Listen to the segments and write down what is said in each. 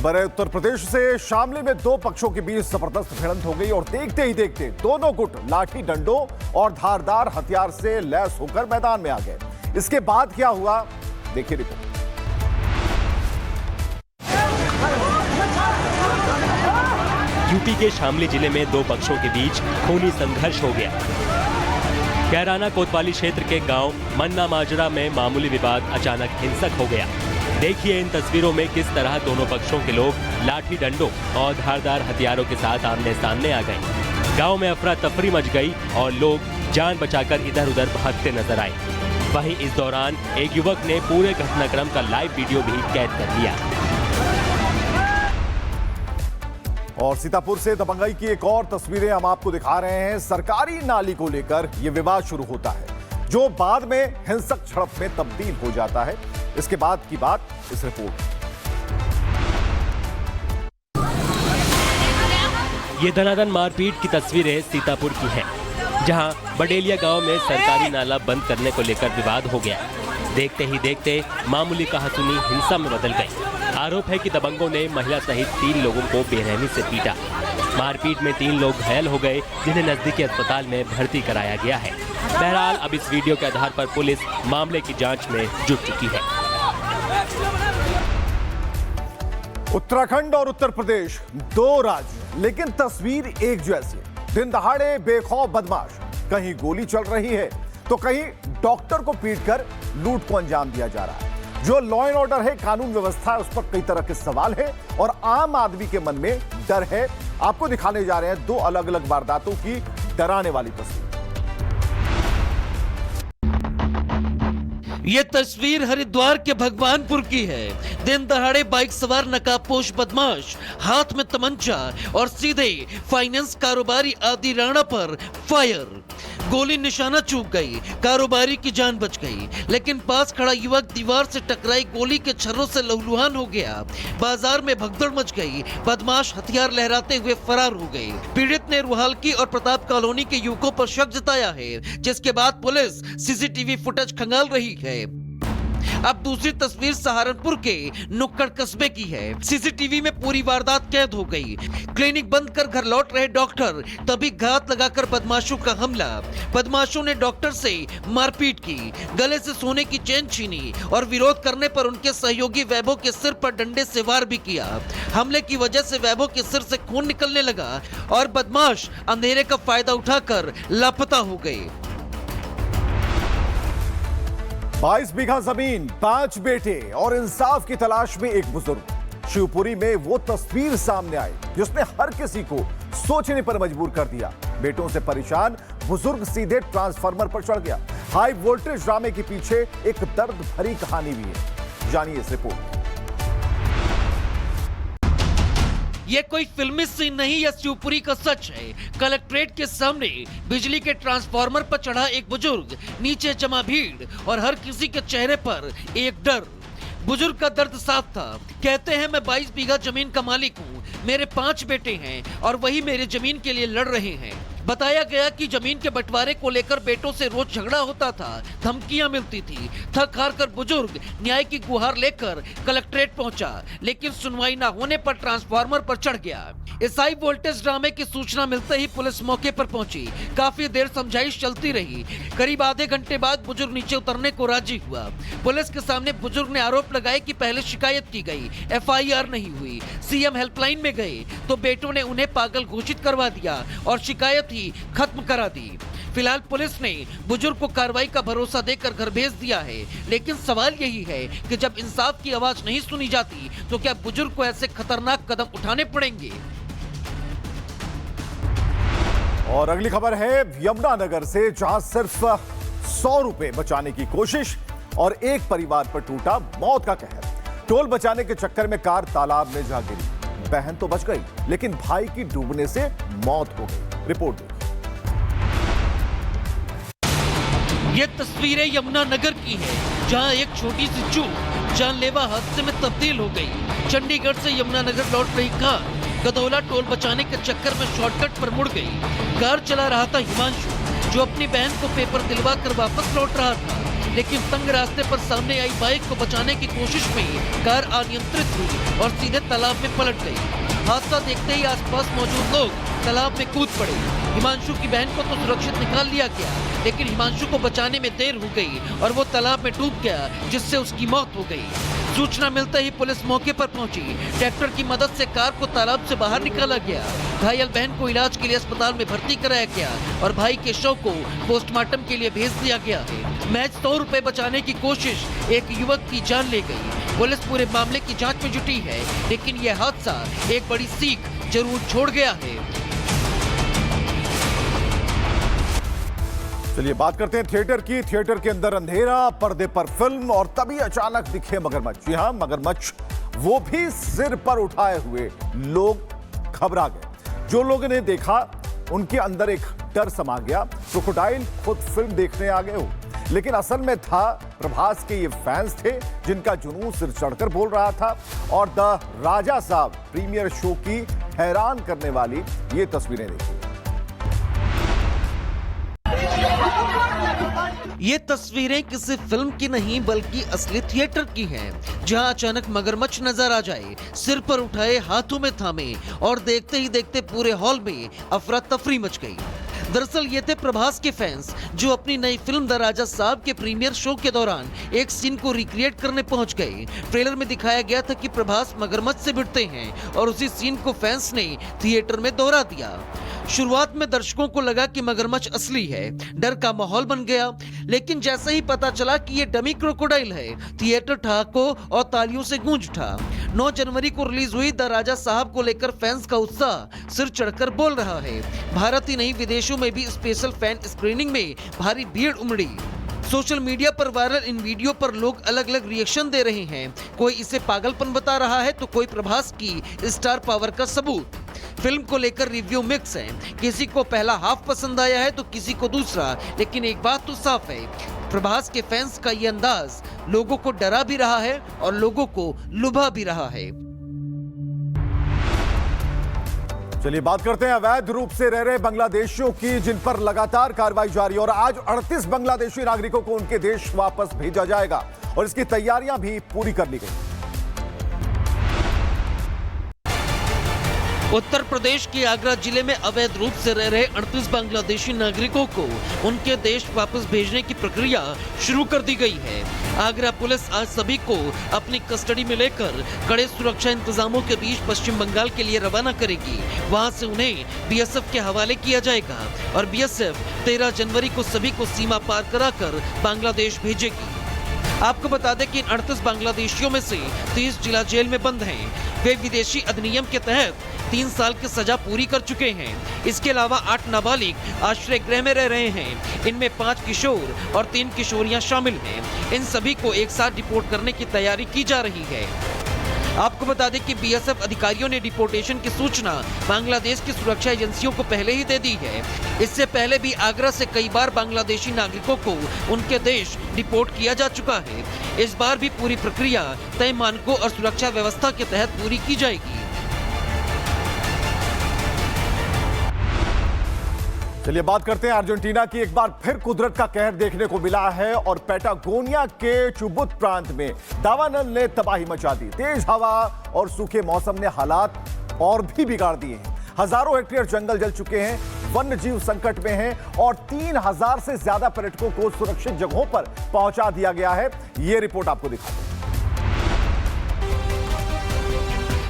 खबर है उत्तर प्रदेश से। शामली में दो पक्षों के बीच जबरदस्त भिड़ंत हो गई और देखते ही देखते दोनों गुट लाठी डंडों और धारदार हथियार से लैस होकर मैदान में आ गए। इसके बाद क्या हुआ, देखिए रिपोर्ट। यूपी के शामली जिले में दो पक्षों के बीच खूनी संघर्ष हो गया। कैराना कोतवाली क्षेत्र के गांव मन्ना माजरा में मामूली विवाद अचानक हिंसक हो गया। देखिए इन तस्वीरों में किस तरह दोनों पक्षों के लोग लाठी डंडों और धारदार हथियारों के साथ आमने सामने आ गए। गांव में अफरा तफरी मच गई और लोग जान बचाकर इधर उधर भागते नजर आए। वहीं इस दौरान एक युवक ने पूरे घटनाक्रम का लाइव वीडियो भी कैद कर लिया। और सीतापुर से दबंगई की एक और तस्वीरें हम आपको दिखा रहे हैं। सरकारी नाली को लेकर यह विवाद शुरू होता है, जो बाद में हिंसक झड़प में तब्दील हो जाता है। इसके बाद की बात इस रिपोर्ट। ये धनाधन मारपीट की तस्वीरें सीतापुर की हैं, जहां बडेलिया गांव में सरकारी नाला बंद करने को लेकर विवाद हो गया। देखते ही देखते मामूली कहासुनी हिंसा में बदल गई। आरोप है कि दबंगों ने महिला सहित 3 लोगों को बेरहमी से पीटा। मारपीट में 3 लोग घायल हो गए, जिन्हें नजदीकी अस्पताल में भर्ती कराया गया है। बहरहाल अब इस वीडियो के आधार पर पुलिस मामले की जांच में जुट चुकी है। उत्तराखंड और उत्तर प्रदेश, दो राज्य, लेकिन तस्वीर एक जैसी। दिन दहाड़े बेखौफ बदमाश, कहीं गोली चल रही है तो कहीं डॉक्टर को पीटकर लूट को अंजाम दिया जा रहा है। जो लॉ एंड ऑर्डर है, कानून व्यवस्था है, उस पर कई तरह के सवाल है और आम आदमी के मन में डर है। आपको दिखाने जा रहे हैं दो अलग अलग वारदातों की डराने वाली तस्वीर। ये तस्वीर हरिद्वार के भगवानपुर की है। दिन दहाड़े बाइक सवार नकाबपोश बदमाश, हाथ में तमंचा और सीधे फाइनेंस कारोबारी आदि राणा पर फायर। गोली निशाना चूक गई, कारोबारी की जान बच गई, लेकिन पास खड़ा युवक दीवार से टकराई गोली के छर्रों से लहूलुहान हो गया। बाजार में भगदड़ मच गई, बदमाश हथियार लहराते हुए फरार हो गए। पीड़ित ने रुहालकी और प्रताप कॉलोनी के युवकों पर शक जताया है, जिसके बाद पुलिस सीसीटीवी फुटेज खंगाल रही है। अब दूसरी तस्वीर सहारनपुर के नुक्कड़ कस्बे की है। सीसीटीवी में पूरी वारदात कैद हो गई। क्लिनिक बंद कर घर लौट रहे डॉक्टर, तभी घात लगाकर बदमाशों का हमला। बदमाशों ने डॉक्टर से मारपीट की, गले से सोने की चेन छीनी और विरोध करने पर उनके सहयोगी वैभव के सिर पर डंडे से वार भी किया। हमले की वजह से वैभव के सिर से खून निकलने लगा और बदमाश अंधेरे का फायदा उठाकर लापता हो गए। 22 बीघा जमीन, 5 बेटे और इंसाफ की तलाश में एक बुजुर्ग। शिवपुरी में वो तस्वीर सामने आई जिसने हर किसी को सोचने पर मजबूर कर दिया। बेटों से परेशान बुजुर्ग सीधे ट्रांसफार्मर पर चढ़ गया। हाई वोल्टेज ड्रामे के पीछे एक दर्द भरी कहानी भी है, जानिए इस रिपोर्ट। ये कोई फिल्मी सीन नहीं, यह शिवपुरी का सच है। कलेक्ट्रेट के सामने बिजली के ट्रांसफार्मर पर चढ़ा एक बुजुर्ग, नीचे जमा भीड़ और हर किसी के चेहरे पर एक डर। बुजुर्ग का दर्द साफ था। कहते हैं मैं 22 बीघा जमीन का मालिक हूँ, मेरे 5 बेटे हैं और वही मेरी जमीन के लिए लड़ रहे हैं। बताया गया कि जमीन के बंटवारे को लेकर बेटों से रोज झगड़ा होता था, धमकियां मिलती थी। थक हार कर बुजुर्ग न्याय की गुहार लेकर कलेक्ट्रेट पहुंचा, लेकिन सुनवाई न होने पर ट्रांसफार्मर पर चढ़ गया। इस हाई वोल्टेज ड्रामे की सूचना मिलते ही पुलिस मौके पर पहुंची। काफी देर समझाइश चलती रही। करीब आधे घंटे बाद बुजुर्ग नीचे उतरने को राजी हुआ। पुलिस के सामने बुजुर्ग ने आरोप लगाए कि पहले शिकायत की गई, FIR नहीं हुई। सीएम हेल्पलाइन में गए तो बेटों ने उन्हें पागल घोषित करवा दिया और शिकायत ही खत्म करा दी। फिलहाल पुलिस ने बुजुर्ग को कार्रवाई का भरोसा देकर घर भेज दिया है, लेकिन सवाल यही है कि जब इंसाफ की आवाज नहीं सुनी जाती तो क्या बुजुर्ग को ऐसे खतरनाक कदम उठाने पड़ेंगे। और अगली खबर है यमुनानगर से, जहां सिर्फ 100 रुपए बचाने की कोशिश और एक परिवार पर टूटा मौत का कहर। टोल बचाने के चक्कर में कार तालाब में जा गिरी। बहन तो बच गई, लेकिन भाई की डूबने से मौत हो गई। रिपोर्ट देखिए। ये तस्वीरें यमुनानगर की है, जहां एक छोटी सी चूक जानलेवा हादसे में तब्दील हो गई। चंडीगढ़ से यमुनानगर लौट रही कार गदौला टोल बचाने के चक्कर में शॉर्टकट पर मुड़ गई। कार चला रहा था हिमांशु, जो अपनी बहन को पेपर दिलवा कर वापस लौट रहा था। लेकिन तंग रास्ते पर सामने आई बाइक को बचाने की कोशिश में कार अनियंत्रित हुई और सीधे तालाब में पलट गई। हादसा देखते ही आसपास मौजूद लोग तालाब में कूद पड़े। हिमांशु की बहन को तो सुरक्षित निकाल लिया गया, लेकिन हिमांशु को बचाने में देर हो गई और वो तालाब में डूब गया, जिससे उसकी मौत हो गई। सूचना मिलते ही पुलिस मौके पर पहुंची। ट्रैक्टर की मदद से कार को तालाब से बाहर निकाला गया। घायल बहन को इलाज के लिए अस्पताल में भर्ती कराया गया और भाई के शव को पोस्टमार्टम के लिए भेज दिया गया है। महज 100 रुपए बचाने की कोशिश एक युवक की जान ले गई। पुलिस पूरे मामले की जांच में जुटी है, लेकिन यह हादसा एक बड़ी सीख जरूर छोड़ गया है। चलिए बात करते हैं थिएटर की। थिएटर के अंदर अंधेरा, पर्दे पर फिल्म और तभी अचानक दिखे मगरमच्छ। जी हां, मगरमच्छ, वो भी सिर पर उठाए हुए। लोग घबरा गए। जो लोगों ने देखा उनके अंदर एक डर समा गया। क्रोकोडाइल खुद फिल्म देखने आ गए हो, लेकिन असल में था प्रभास के ये फैंस थे जिनका जुनून सिर चढ़कर बोल रहा था। और द राजा साहब प्रीमियर शो की हैरान करने वाली ये तस्वीरें देखी। ये तस्वीरें किसी फिल्म की नहीं बल्कि असली थिएटर की हैं, जहां अचानक मगरमच्छ नजर आ जाए, सिर पर उठाए, हाथों में थामे और देखते ही देखते पूरे हॉल में अफरा तफरी मच गई। दरअसल ये थे प्रभास के फैंस जो अपनी नई फिल्म द राजा साहब के प्रीमियर शो के दौरान एक सीन को रिक्रिएट करने पहुंच गए। ट्रेलर में दिखाया गया था कि प्रभास मगरमच्छ से भिड़ते हैं और उसी सीन को फैंस ने थिएटर में दोहरा दिया। शुरुआत में दर्शकों को लगा कि मगरमच्छ असली है, डर का माहौल बन गया, लेकिन जैसे ही पता चला कि ये डमी क्रोकोडाइल है, थिएटर ठहाकों और तालियों से गूंज उठा। 9 जनवरी को रिलीज हुई द राजा साहब को लेकर फैंस का उत्साह सिर चढ़कर बोल रहा है। भारत ही नहीं, विदेशों में भी स्पेशल फैन स्क्रीनिंग में भारी भीड़ उमड़ी। सोशल मीडिया पर वायरल इन वीडियो पर लोग अलग अलग रिएक्शन दे रहे हैं। कोई इसे पागलपन बता रहा है तो कोई प्रभास की स्टार पावर का सबूत। फिल्म को लेकर रिव्यू मिक्स है, किसी को पहला हाफ पसंद आया है तो किसी को दूसरा, लेकिन एक बात तो साफ है, प्रभास के फैंस का ये अंदाज लोगों को डरा भी रहा है और लोगों को लुभा भी रहा है। चलिए बात करते हैं अवैध रूप से रह रहे बांग्लादेशियों की, जिन पर लगातार कार्रवाई जारी। और आज 38 बांग्लादेशी नागरिकों को उनके देश वापस भेजा जाएगा और इसकी तैयारियां भी पूरी कर ली गई। उत्तर प्रदेश के आगरा जिले में अवैध रूप से रह रहे 38 बांग्लादेशी नागरिकों को उनके देश वापस भेजने की प्रक्रिया शुरू कर दी गई है। आगरा पुलिस आज सभी को अपनी कस्टडी में लेकर कड़े सुरक्षा इंतजामों के बीच पश्चिम बंगाल के लिए रवाना करेगी। वहां से उन्हें बीएसएफ के हवाले किया जाएगा और बीएसएफ 13 जनवरी को सभी को सीमा पार कराकर बांग्लादेश भेजेगी। आपको बता दें कि इन 38 बांग्लादेशियों में से 30 जिला जेल में बंद हैं। वे विदेशी अधिनियम के तहत 3 साल की सजा पूरी कर चुके हैं। इसके अलावा 8 नाबालिग आश्रय गृह में रह रहे हैं। इनमें 5 किशोर और 3 किशोरियां शामिल हैं। इन सभी को एक साथ डिपोर्ट करने की तैयारी की जा रही है। आपको बता दें कि बीएसएफ अधिकारियों ने डिपोर्टेशन की सूचना बांग्लादेश की सुरक्षा एजेंसियों को पहले ही दे दी है। इससे पहले भी आगरा से कई बार बांग्लादेशी नागरिकों को उनके देश डिपोर्ट किया जा चुका है। इस बार भी पूरी प्रक्रिया तय मानकों और सुरक्षा व्यवस्था के तहत पूरी की जाएगी। चलिए बात करते हैं अर्जेंटीना की। एक बार फिर कुदरत का कहर देखने को मिला है और पैटागोनिया के चुबुत प्रांत में दावानल ने तबाही मचा दी। तेज हवा और सूखे मौसम ने हालात और भी बिगाड़ दिए हैं। हजारों हेक्टेयर जंगल जल चुके हैं, वन्य जीव संकट में हैं और 3000 से ज्यादा पर्यटकों को सुरक्षित जगहों पर पहुंचा दिया गया है। यह रिपोर्ट आपको दिखाते हैं।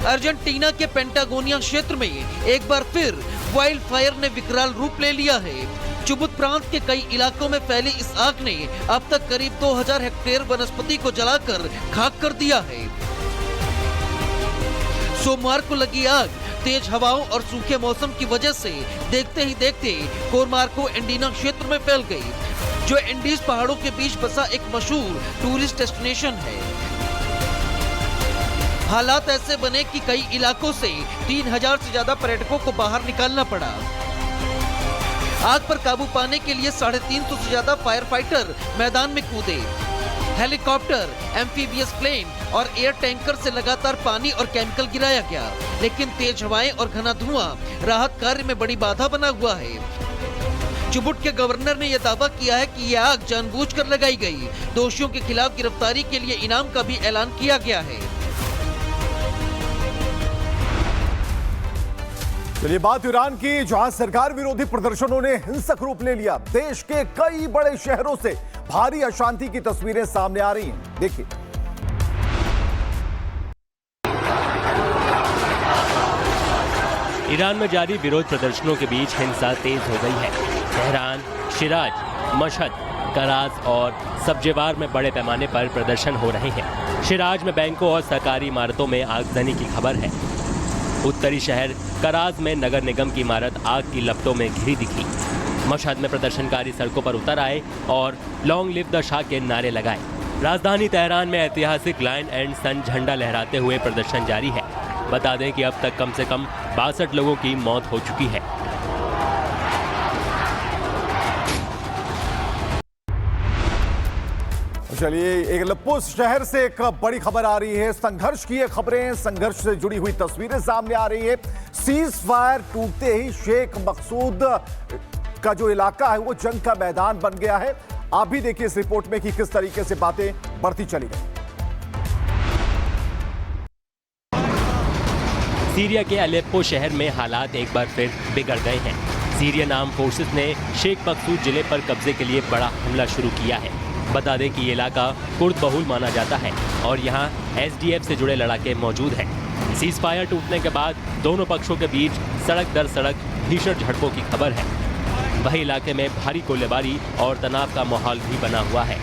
अर्जेंटीना के पेंटागोनिया क्षेत्र में एक बार फिर वाइल्ड फायर ने विकराल रूप ले लिया है। चुबुत प्रांत के कई इलाकों में फैली इस आग ने अब तक करीब 2000 हेक्टेयर वनस्पति को जलाकर खाक कर दिया है। सोमवार को लगी आग तेज हवाओं और सूखे मौसम की वजह से देखते ही देखते कोरमार्को एंडीना क्षेत्र में फैल गई, जो एंडीज पहाड़ों के बीच बसा एक मशहूर टूरिस्ट डेस्टिनेशन है। हालात ऐसे बने कि कई इलाकों से 3000 से ज्यादा पर्यटकों को बाहर निकालना पड़ा। आग पर काबू पाने के लिए 350 से ज्यादा फायर फाइटर मैदान में कूदे। हेलीकॉप्टर, एम्फीबियस प्लेन और एयर टैंकर से लगातार पानी और केमिकल गिराया गया, लेकिन तेज हवाएं और घना धुआं राहत कार्य में बड़ी बाधा बना हुआ है। चुबुट के गवर्नर ने यह दावा किया है कि यह आग जानबूझकर लगाई गई। दोषियों के खिलाफ गिरफ्तारी के लिए इनाम का भी ऐलान किया गया है। चलिए बात ईरान की, जहां सरकार विरोधी प्रदर्शनों ने हिंसक रूप ले लिया। देश के कई बड़े शहरों से भारी अशांति की तस्वीरें सामने आ रही हैं। देखिए। ईरान में जारी विरोध प्रदर्शनों के बीच हिंसा तेज हो गई है। तेहरान, शिराज, मशहद, कराज और सब्जेवार में बड़े पैमाने पर प्रदर्शन हो रहे हैं। शिराज में बैंकों और सरकारी इमारतों में आगजनी की खबर है। उत्तरी शहर कराज में नगर निगम की इमारत आग की लपटों में घिरी दिखी। मशहद में प्रदर्शनकारी सड़कों पर उतर आए और लॉन्ग लिव द शाह के नारे लगाए। राजधानी तेहरान में ऐतिहासिक लायन एंड सन झंडा लहराते हुए प्रदर्शन जारी है। बता दें कि अब तक कम से कम 62 लोगों की मौत हो चुकी है। चलिए एक अलेप्पो शहर से एक बड़ी खबर आ रही है। संघर्ष की ये खबरें, संघर्ष से जुड़ी हुई तस्वीरें सामने आ रही है। सीज फायर टूटते ही शेख मकसूद का जो इलाका है वो जंग का मैदान बन गया है। आप भी देखिए इस रिपोर्ट में कि किस तरीके से बातें बढ़ती चली गई। सीरिया के अलेप्पो शहर में हालात एक बार फिर बिगड़ गए हैं। सीरियन आर्म फोर्सेस ने शेख मकसूद जिले पर कब्जे के लिए बड़ा हमला शुरू किया है। बता दें कि ये इलाका कुर्द बहुल माना जाता है और यहाँ एसडीएफ से जुड़े लड़ाके मौजूद हैं। सीज फायर टूटने के बाद दोनों पक्षों के बीच सड़क दर सड़क भीषण झड़पों की खबर है। वही इलाके में भारी गोलीबारी और तनाव का माहौल भी बना हुआ है।